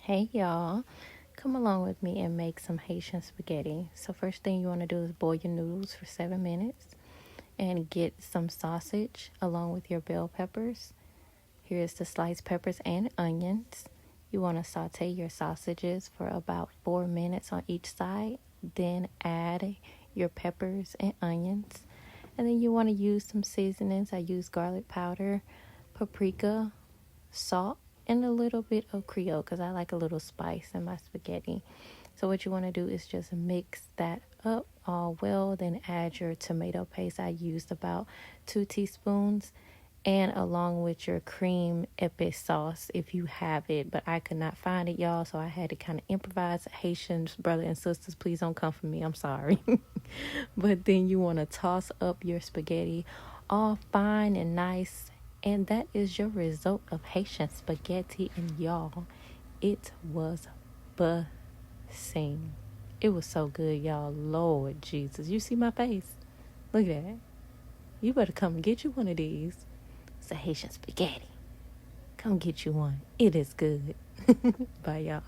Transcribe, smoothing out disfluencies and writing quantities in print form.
Hey y'all, come along with me and make some Haitian spaghetti. So first thing you want to do is boil your noodles for 7 minutes and get some sausage along with your bell peppers. Here's the sliced peppers and onions. You want to saute your sausages for about 4 minutes on each side, then add your peppers and onions. And then you want to use some seasonings. I use garlic powder, paprika, salt, and a little bit of Creole because I like a little spice in my spaghetti. So what you want to do is just mix that up all well, then add your tomato paste. I used about 2 teaspoons, and along with your cream Epis sauce if you have it, but I could not find it, y'all, so I had to kind of improvise. Haitians, brother and sisters, please don't come for me, I'm sorry. But then you want to toss up your spaghetti all fine and nice, and that is your result of Haitian spaghetti. And y'all, it was bussing. It was so good, y'all. Lord Jesus, you see my face? Look at that. You better come and get you one of these. It's a Haitian spaghetti. Come get you one. It is good. Bye, y'all.